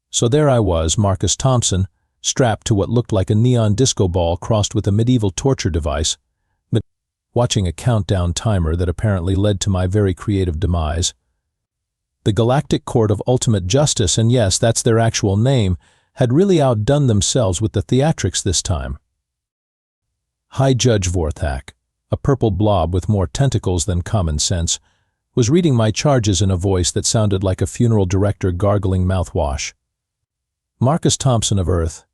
So there I was, Marcus Thompson, strapped to what looked like a neon disco ball crossed with a medieval torture device, but watching a countdown timer that apparently led to my very creative demise. The Galactic Court of Ultimate Justice, and yes, that's their actual name, had really outdone themselves with the theatrics this time. High Judge Vorthak, a purple blob with more tentacles than common sense, was reading my charges in a voice that sounded like a funeral director gargling mouthwash. Marcus Thompson of Earth,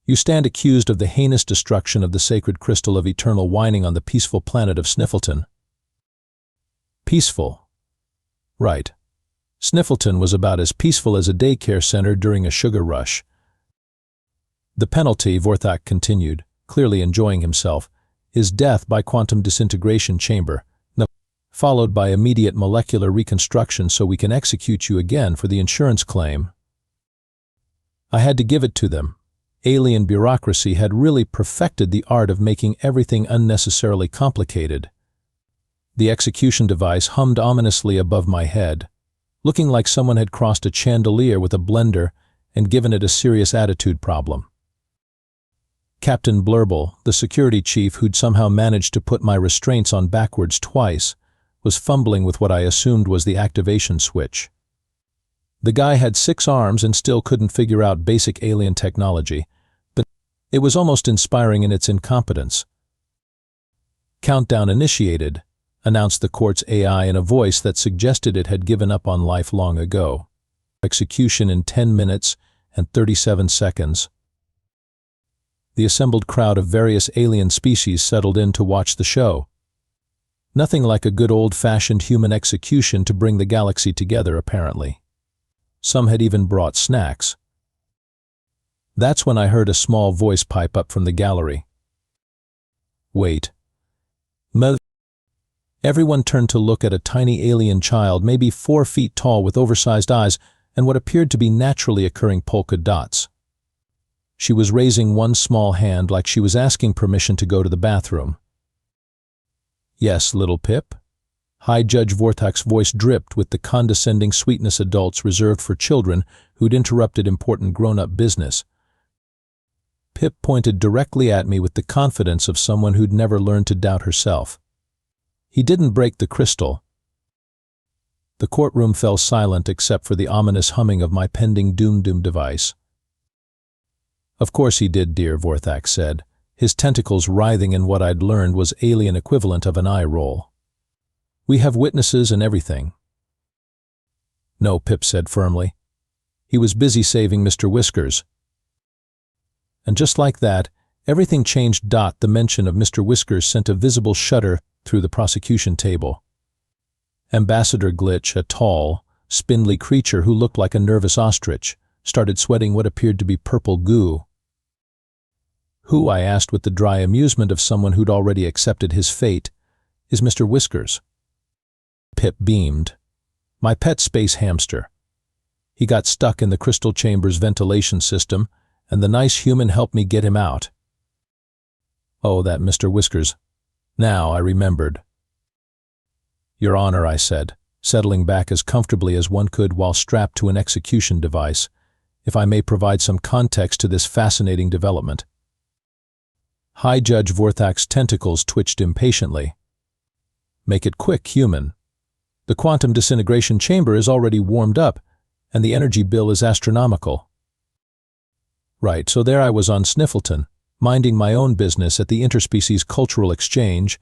you stand accused of the heinous destruction of the sacred crystal of eternal whining on the peaceful planet of Sniffleton. Peaceful. Right. Sniffleton was about as peaceful as a daycare center during a sugar rush. The penalty, Vorthak continued, clearly enjoying himself, is death by quantum disintegration chamber, followed by immediate molecular reconstruction so we can execute you again for the insurance claim. I had to give it to them. Alien bureaucracy had really perfected the art of making everything unnecessarily complicated. The execution device hummed ominously above my head, looking like someone had crossed a chandelier with a blender and given it a serious attitude problem. Captain Blurble, the security chief who'd somehow managed to put my restraints on backwards twice, was fumbling with what I assumed was the activation switch. The guy had 6 arms and still couldn't figure out basic alien technology, but it was almost inspiring in its incompetence. Countdown initiated, announced the court's AI in a voice that suggested it had given up on life long ago. Execution in 10 minutes and 37 seconds. The assembled crowd of various alien species settled in to watch the show. Nothing like a good old-fashioned human execution to bring the galaxy together, apparently. Some had even brought snacks. That's when I heard a small voice pipe up from the gallery. Wait. Everyone turned to look at a tiny alien child, maybe 4 feet tall with oversized eyes and what appeared to be naturally occurring polka dots. She was raising one small hand like she was asking permission to go to the bathroom. Yes, little Pip? High Judge Vorthak's voice dripped with the condescending sweetness adults reserved for children who'd interrupted important grown-up business. Pip pointed directly at me with the confidence of someone who'd never learned to doubt herself. He didn't break the crystal. The courtroom fell silent except for the ominous humming of my pending doom device. Of course he did, dear, Vorthak said, his tentacles writhing in what I'd learned was alien equivalent of an eye roll. We have witnesses and everything. No, Pip said firmly. He was busy saving Mr. Whiskers. And just like that, everything changed. The mention of Mr. Whiskers sent a visible shudder through the prosecution table. Ambassador Glitch, a tall, spindly creature who looked like a nervous ostrich, started sweating what appeared to be purple goo. Who, I asked with the dry amusement of someone who'd already accepted his fate, is Mr. Whiskers? Pip beamed. My pet space hamster. He got stuck in the crystal chamber's ventilation system, and the nice human helped me get him out. Oh, that Mr. Whiskers. Now I remembered. Your Honor, I said, settling back as comfortably as one could while strapped to an execution device, if I may provide some context to this fascinating development. High Judge Vorthak's tentacles twitched impatiently. Make it quick, human. The quantum disintegration chamber is already warmed up, and the energy bill is astronomical. Right, so there I was on Sniffleton, minding my own business at the interspecies cultural exchange,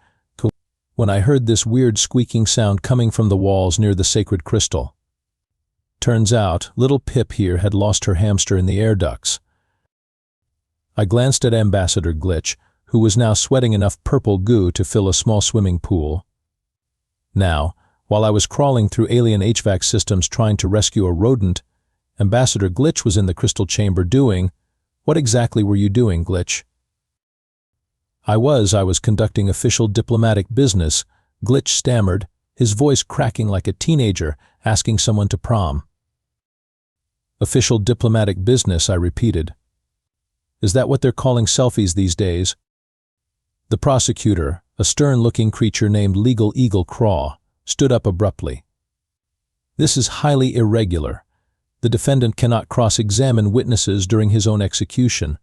when I heard this weird squeaking sound coming from the walls near the sacred crystal. Turns out, little Pip here had lost her hamster in the air ducts. I glanced at Ambassador Glitch, who was now sweating enough purple goo to fill a small swimming pool. Now, while I was crawling through alien HVAC systems trying to rescue a rodent, Ambassador Glitch was in the crystal chamber doing— What exactly were you doing, Glitch? I was conducting official diplomatic business, Glitch stammered, his voice cracking like a teenager asking someone to prom. Official diplomatic business, I repeated. Is that what they're calling selfies these days? The prosecutor, a stern-looking creature named Legal Eagle Craw, stood up abruptly. This is highly irregular. The defendant cannot cross-examine witnesses during his own execution.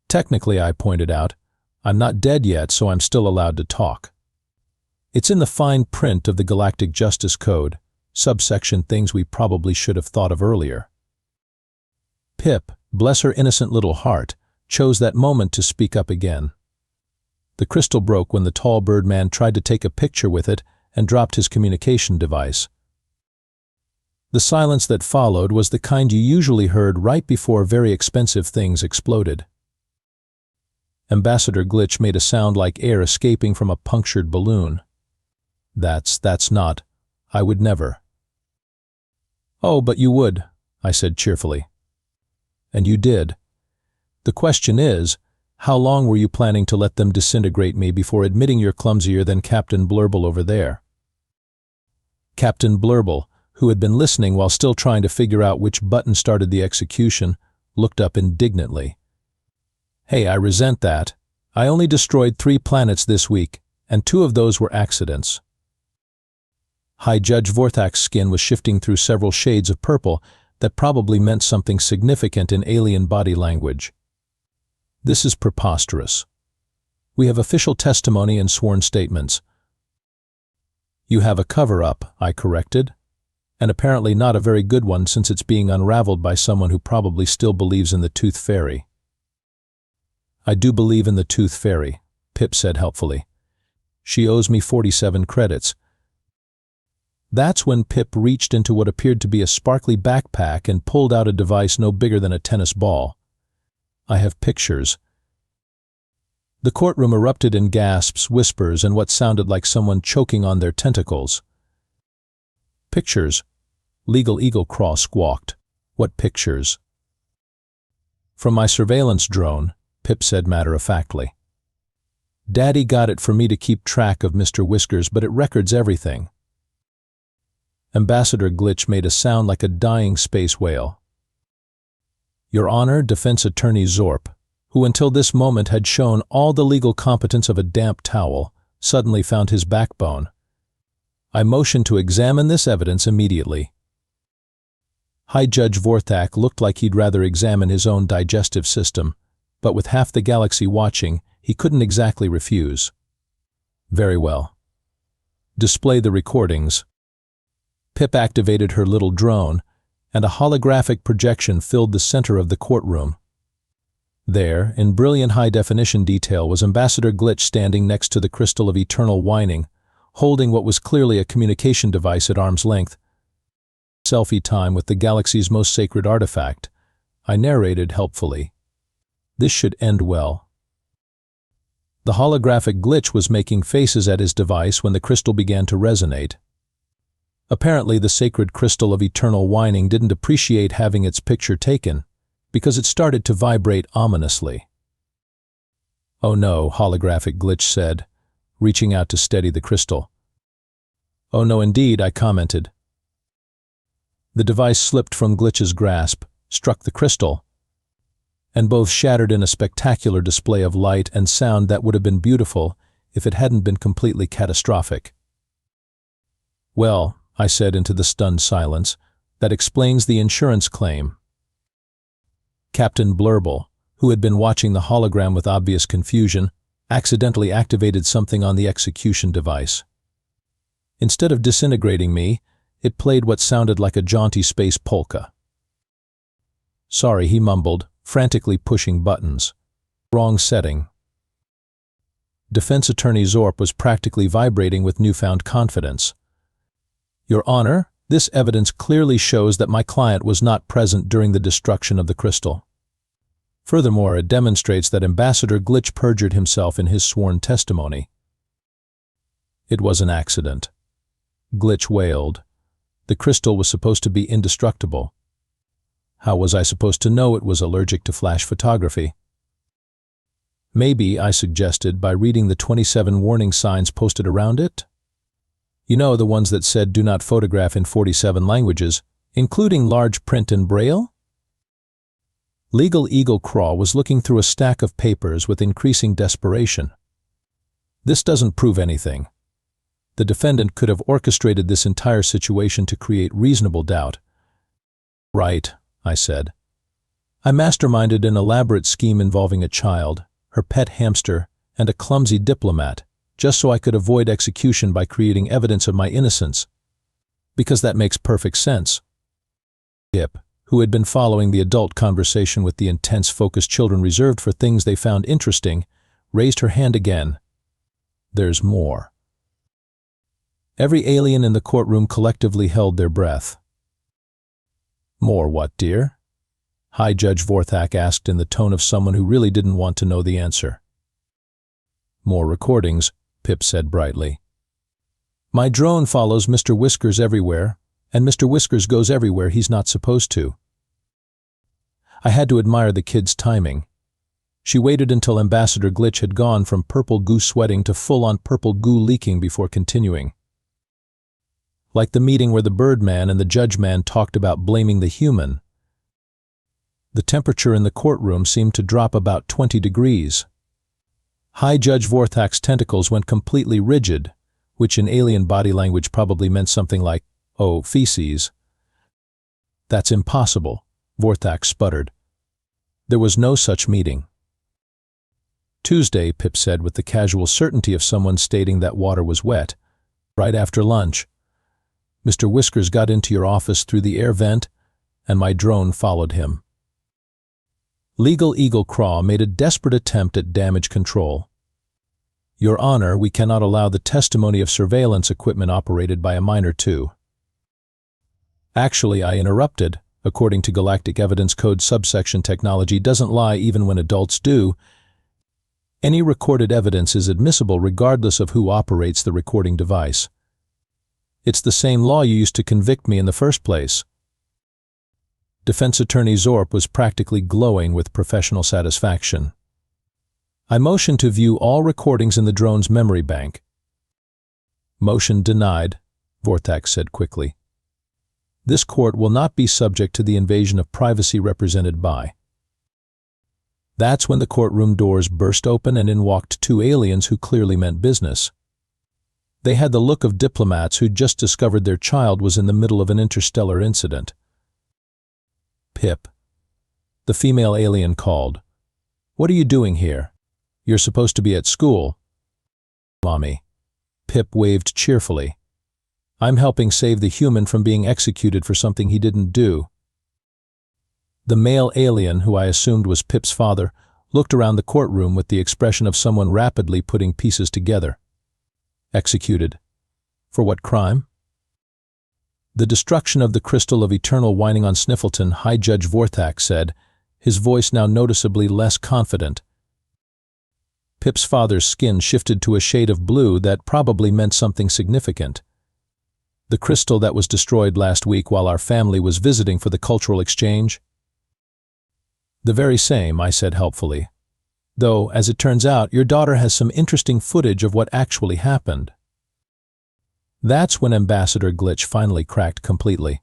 Technically, I pointed out, I'm not dead yet, so I'm still allowed to talk. It's in the fine print of the Galactic Justice Code, subsection things we probably should have thought of earlier. Pip, bless her innocent little heart, chose that moment to speak up again. The crystal broke when the tall birdman tried to take a picture with it and dropped his communication device. The silence that followed was the kind you usually heard right before very expensive things exploded. Ambassador Glitch made a sound like air escaping from a punctured balloon. That's not. I would never. Oh, but you would, I said cheerfully. And you did. The question is, how long were you planning to let them disintegrate me before admitting you're clumsier than Captain Blurble over there? Captain Blurble, who had been listening while still trying to figure out which button started the execution, looked up indignantly. Hey, I resent that. I only destroyed 3 planets this week, and 2 of those were accidents. High Judge Vorthak's skin was shifting through several shades of purple that probably meant something significant in alien body language. This is preposterous. We have official testimony and sworn statements. You have a cover-up, I corrected, and apparently not a very good one since it's being unraveled by someone who probably still believes in the Tooth Fairy. I do believe in the Tooth Fairy, Pip said helpfully. She owes me 47 credits. That's when Pip reached into what appeared to be a sparkly backpack and pulled out a device no bigger than a tennis ball. I have pictures. The courtroom erupted in gasps, whispers, and what sounded like someone choking on their tentacles. Pictures? Legal Eagle Craw squawked. What pictures? From my surveillance drone, Pip said matter-of-factly. Daddy got it for me to keep track of Mr. Whiskers, but it records everything. Ambassador Glitch made a sound like a dying space whale. Your Honor, Defense Attorney Zorp, who until this moment had shown all the legal competence of a damp towel, suddenly found his backbone. I motion to examine this evidence immediately. High Judge Vorthak looked like he'd rather examine his own digestive system, but with half the galaxy watching, he couldn't exactly refuse. Very well. Display the recordings. Pip activated her little drone, and a holographic projection filled the center of the courtroom. There, in brilliant high-definition detail, was Ambassador Glitch standing next to the crystal of eternal whining, holding what was clearly a communication device at arm's length. Selfie time with the galaxy's most sacred artifact, I narrated helpfully. This should end well. The holographic Glitch was making faces at his device when the crystal began to resonate. Apparently, the sacred crystal of eternal whining didn't appreciate having its picture taken, because it started to vibrate ominously. Oh no, holographic Glitch said, reaching out to steady the crystal. Oh no indeed, I commented. The device slipped from Glitch's grasp, struck the crystal, and both shattered in a spectacular display of light and sound that would have been beautiful if it hadn't been completely catastrophic. Well, I said into the stunned silence, that explains the insurance claim. Captain Blurble, who had been watching the hologram with obvious confusion, accidentally activated something on the execution device. Instead of disintegrating me, it played what sounded like a jaunty space polka. Sorry, he mumbled, frantically pushing buttons. Wrong setting. Defense Attorney Zorp was practically vibrating with newfound confidence. Your Honor, this evidence clearly shows that my client was not present during the destruction of the crystal. Furthermore, it demonstrates that Ambassador Glitch perjured himself in his sworn testimony. It was an accident. Glitch wailed. The crystal was supposed to be indestructible. How was I supposed to know it was allergic to flash photography? Maybe, I suggested, by reading the 27 warning signs posted around it? You know, the ones that said do not photograph in 47 languages, including large print and braille? Legal Eagle Craw was looking through a stack of papers with increasing desperation. This doesn't prove anything. The defendant could have orchestrated this entire situation to create reasonable doubt. Right, I said. I masterminded an elaborate scheme involving a child, her pet hamster, and a clumsy diplomat, just so I could avoid execution by creating evidence of my innocence. Because that makes perfect sense. Pip, who had been following the adult conversation with the intense focus children reserved for things they found interesting, raised her hand again. There's more. Every alien in the courtroom collectively held their breath. More what, dear? High Judge Vorthak asked in the tone of someone who really didn't want to know the answer. More recordings, Pip said brightly. My drone follows Mr. Whiskers everywhere, and Mr. Whiskers goes everywhere he's not supposed to. I had to admire the kid's timing. She waited until Ambassador Glitch had gone from purple goo sweating to full-on purple goo leaking before continuing. Like the meeting where the Birdman and the Judge-Man talked about blaming the human. The temperature in the courtroom seemed to drop about 20 degrees. High Judge Vorthak's tentacles went completely rigid, which in alien body language probably meant something like, oh, feces. That's impossible, Vorthak sputtered. There was no such meeting. Tuesday, Pip said with the casual certainty of someone stating that water was wet. Right after lunch. Mr. Whiskers got into your office through the air vent, and my drone followed him. Legal Eagle Craw made a desperate attempt at damage control. Your Honor, we cannot allow the testimony of surveillance equipment operated by a minor too. Actually, I interrupted. According to Galactic Evidence Code subsection technology doesn't lie even when adults do. Any recorded evidence is admissible regardless of who operates the recording device. It's the same law you used to convict me in the first place. Defense Attorney Zorp was practically glowing with professional satisfaction. I motioned to view all recordings in the drone's memory bank. Motion denied, Vorthak said quickly. This court will not be subject to the invasion of privacy represented by. That's when the courtroom doors burst open and in walked two aliens who clearly meant business. They had the look of diplomats who'd just discovered their child was in the middle of an interstellar incident. Pip. The female alien called. What are you doing here? You're supposed to be at school. Mommy. Pip waved cheerfully. I'm helping save the human from being executed for something he didn't do. The male alien, who I assumed was Pip's father, looked around the courtroom with the expression of someone rapidly putting pieces together. Executed. For what crime? The destruction of the crystal of eternal whining on Sniffleton, High Judge Vorthak said, his voice now noticeably less confident. Pip's father's skin shifted to a shade of blue that probably meant something significant. The crystal that was destroyed last week while our family was visiting for the cultural exchange? The very same, I said helpfully. Though, as it turns out, your daughter has some interesting footage of what actually happened. That's when Ambassador Glitch finally cracked completely.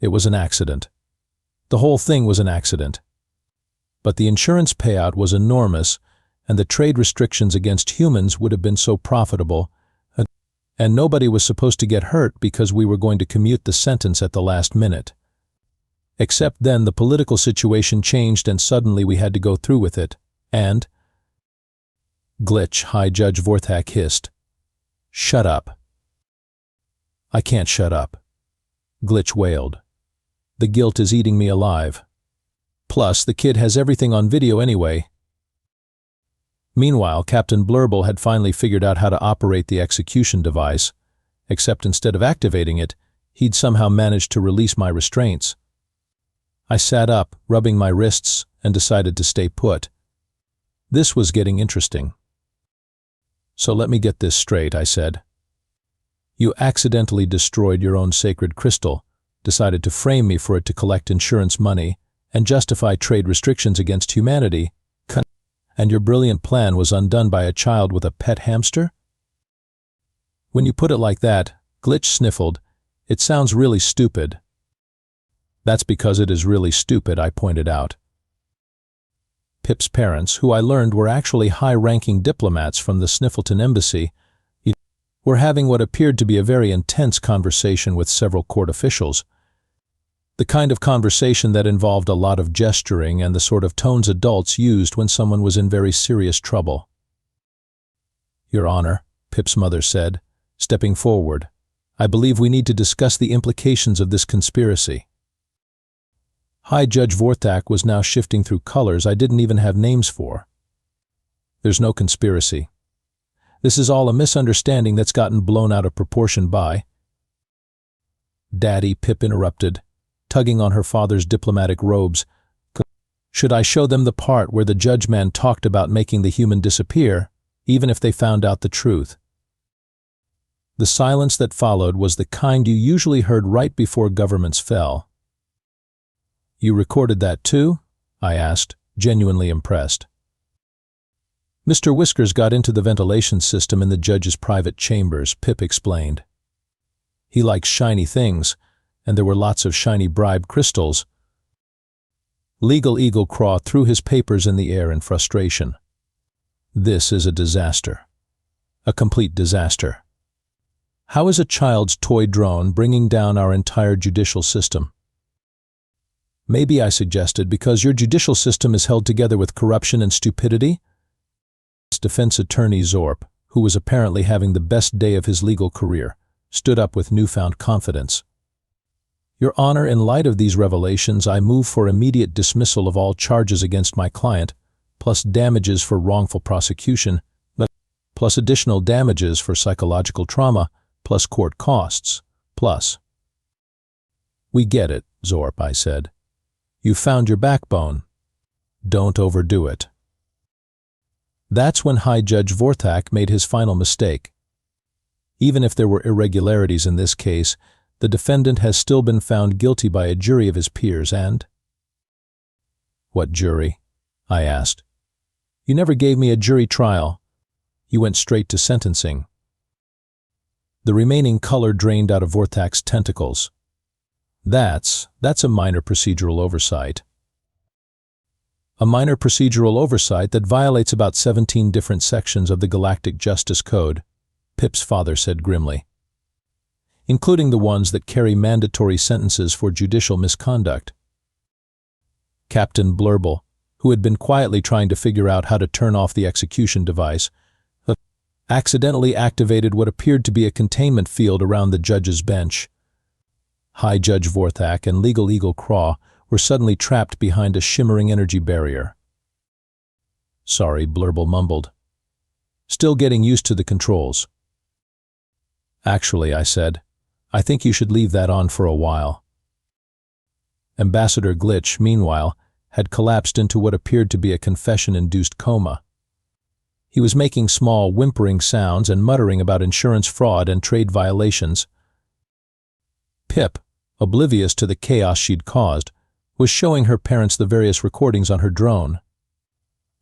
It was an accident. The whole thing was an accident. But the insurance payout was enormous, and the trade restrictions against humans would have been so profitable, and nobody was supposed to get hurt because we were going to commute the sentence at the last minute. Except then the political situation changed and suddenly we had to go through with it, and… Glitch, High Judge Vorthak hissed. Shut up. I can't shut up. Glitch wailed. The guilt is eating me alive. Plus, the kid has everything on video anyway. Meanwhile, Captain Blurble had finally figured out how to operate the execution device, except instead of activating it, he'd somehow managed to release my restraints. I sat up, rubbing my wrists, and decided to stay put. This was getting interesting. So let me get this straight, I said. You accidentally destroyed your own sacred crystal, decided to frame me for it to collect insurance money, and justify trade restrictions against humanity, and your brilliant plan was undone by a child with a pet hamster? When you put it like that, Glitch sniffled, it sounds really stupid. That's because it is really stupid, I pointed out. Pip's parents, who I learned were actually high-ranking diplomats from the Sniffleton Embassy, were having what appeared to be a very intense conversation with several court officials. The kind of conversation that involved a lot of gesturing and the sort of tones adults used when someone was in very serious trouble. "Your Honor," Pip's mother said, stepping forward, "I believe we need to discuss the implications of this conspiracy." High Judge Vorthak was now shifting through colors I didn't even have names for. "There's no conspiracy. This is all a misunderstanding that's gotten blown out of proportion by—" "Daddy," Pip interrupted, tugging on her father's diplomatic robes. "Should I show them the part where the judge man talked about making the human disappear, even if they found out the truth?" The silence that followed was the kind you usually heard right before governments fell. "You recorded that too?" I asked, genuinely impressed. "Mr. Whiskers got into the ventilation system in the judge's private chambers," Pip explained. "He likes shiny things, and there were lots of shiny bribe crystals." Legal Eagle Craw threw his papers in the air in frustration. "This is a disaster. A complete disaster. How is a child's toy drone bringing down our entire judicial system?" "Maybe," I suggested, "because your judicial system is held together with corruption and stupidity?" Defense attorney Zorp, who was apparently having the best day of his legal career, stood up with newfound confidence. "Your Honor, in light of these revelations, I move for immediate dismissal of all charges against my client, plus damages for wrongful prosecution, plus additional damages for psychological trauma, plus court costs, plus—" "We get it, Zorp," I said. "You found your backbone. Don't overdo it." That's when High Judge Vorthak made his final mistake. Even if there were irregularities in this case, the defendant has still been found guilty by a jury of his peers and— "What jury?" I asked. "You never gave me a jury trial. You went straight to sentencing." The remaining color drained out of Vorthak's tentacles. That's a minor procedural oversight. A minor procedural oversight that violates about 17 different sections of the Galactic Justice Code, Pip's father said grimly, including the ones that carry mandatory sentences for judicial misconduct. Captain Blurble, who had been quietly trying to figure out how to turn off the execution device, accidentally activated what appeared to be a containment field around the judge's bench. High Judge Vorthak and Legal Eagle Craw were suddenly trapped behind a shimmering energy barrier. "Sorry," Blurble mumbled. "Still getting used to the controls." "Actually," I said, "I think you should leave that on for a while." Ambassador Glitch, meanwhile, had collapsed into what appeared to be a confession-induced coma. He was making small, whimpering sounds and muttering about insurance fraud and trade violations. Pip, oblivious to the chaos she'd caused, was showing her parents the various recordings on her drone.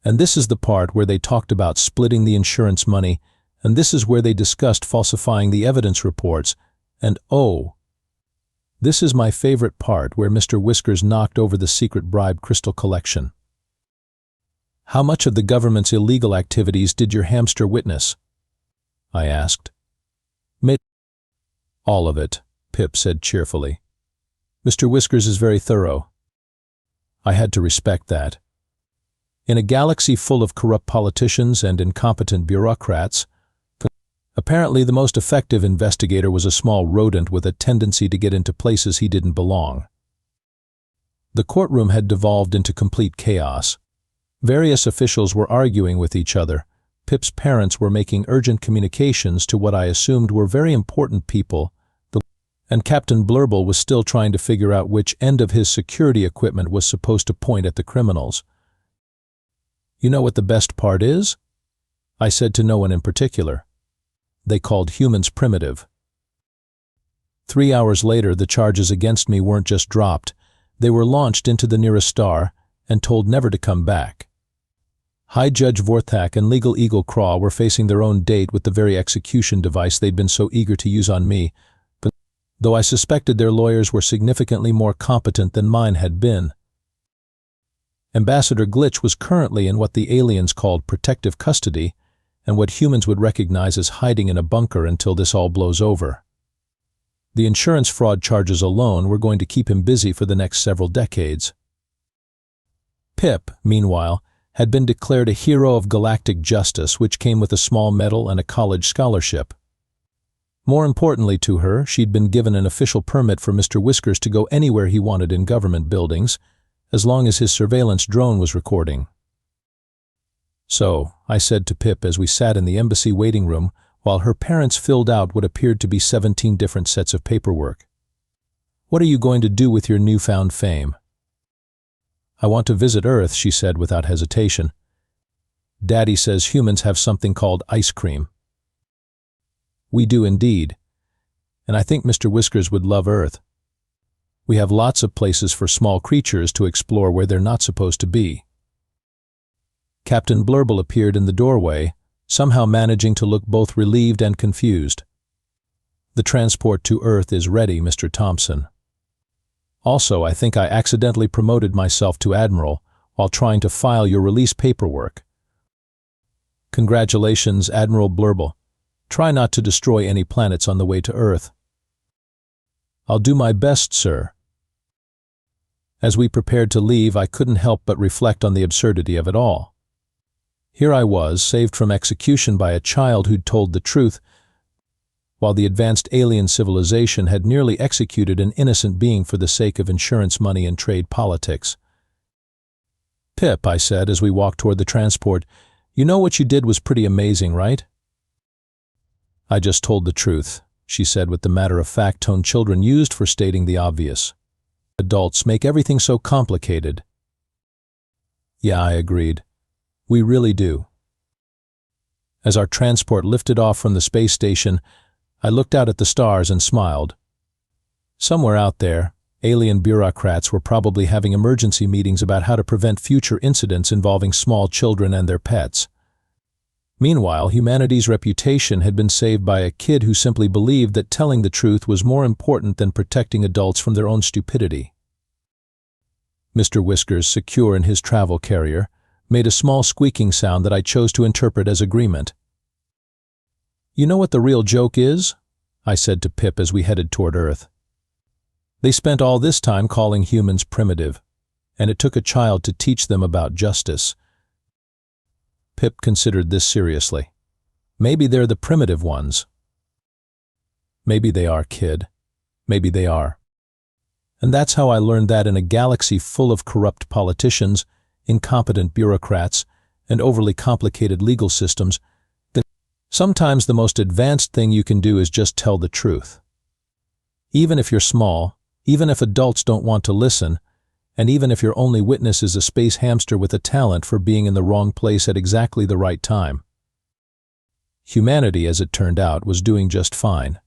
And this is the part where they talked about splitting the insurance money, and this is where they discussed falsifying the evidence reports, and oh, this is my favorite part where Mr. Whiskers knocked over the secret bribe crystal collection. "How much of the government's illegal activities did your hamster witness?" I asked. "All of it," Pip said cheerfully. "Mr. Whiskers is very thorough." I had to respect that. In a galaxy full of corrupt politicians and incompetent bureaucrats, apparently the most effective investigator was a small rodent with a tendency to get into places he didn't belong. The courtroom had devolved into complete chaos. Various officials were arguing with each other. Pip's parents were making urgent communications to what I assumed were very important people, and Captain Blurble was still trying to figure out which end of his security equipment was supposed to point at the criminals. "You know what the best part is?" I said to no one in particular. "They called humans primitive." 3 hours later, the charges against me weren't just dropped. They were launched into the nearest star and told never to come back. High Judge Vorthak and Legal Eagle Craw were facing their own date with the very execution device they'd been so eager to use on me, but though I suspected their lawyers were significantly more competent than mine had been. Ambassador Glitch was currently in what the aliens called protective custody, and what humans would recognize as hiding in a bunker until this all blows over. The insurance fraud charges alone were going to keep him busy for the next several decades. Pip, meanwhile, had been declared a hero of galactic justice, which came with a small medal and a college scholarship. More importantly to her, she'd been given an official permit for Mr. Whiskers to go anywhere he wanted in government buildings, as long as his surveillance drone was recording. "So," I said to Pip as we sat in the embassy waiting room while her parents filled out what appeared to be 17 different sets of paperwork, "what are you going to do with your newfound fame?" "I want to visit Earth," she said without hesitation. "Daddy says humans have something called ice cream." "We do indeed. And I think Mr. Whiskers would love Earth. We have lots of places for small creatures to explore where they're not supposed to be." Captain Blurble appeared in the doorway, somehow managing to look both relieved and confused. "The transport to Earth is ready, Mr. Thompson. Also, I think I accidentally promoted myself to Admiral while trying to file your release paperwork." "Congratulations, Admiral Blurble. Try not to destroy any planets on the way to Earth." "I'll do my best, sir." As we prepared to leave, I couldn't help but reflect on the absurdity of it all. Here I was, saved from execution by a child who'd told the truth, while the advanced alien civilization had nearly executed an innocent being for the sake of insurance money and trade politics. "Pip," I said as we walked toward the transport, "you know what you did was pretty amazing, right?" "I just told the truth," she said with the matter-of-fact tone children used for stating the obvious. "Adults make everything so complicated." "Yeah," I agreed. "We really do." As our transport lifted off from the space station, I looked out at the stars and smiled. Somewhere out there, alien bureaucrats were probably having emergency meetings about how to prevent future incidents involving small children and their pets. Meanwhile, humanity's reputation had been saved by a kid who simply believed that telling the truth was more important than protecting adults from their own stupidity. Mr. Whiskers, secure in his travel carrier, made a small squeaking sound that I chose to interpret as agreement. "You know what the real joke is?" I said to Pip as we headed toward Earth. "They spent all this time calling humans primitive, and it took a child to teach them about justice." Pip considered this seriously. "Maybe they're the primitive ones." "Maybe they are, kid. Maybe they are. And that's how I learned that in a galaxy full of corrupt politicians, incompetent bureaucrats, and overly complicated legal systems, that sometimes the most advanced thing you can do is just tell the truth. Even if you're small, even if adults don't want to listen, and even if your only witness is a space hamster with a talent for being in the wrong place at exactly the right time. Humanity, as it turned out, was doing just fine.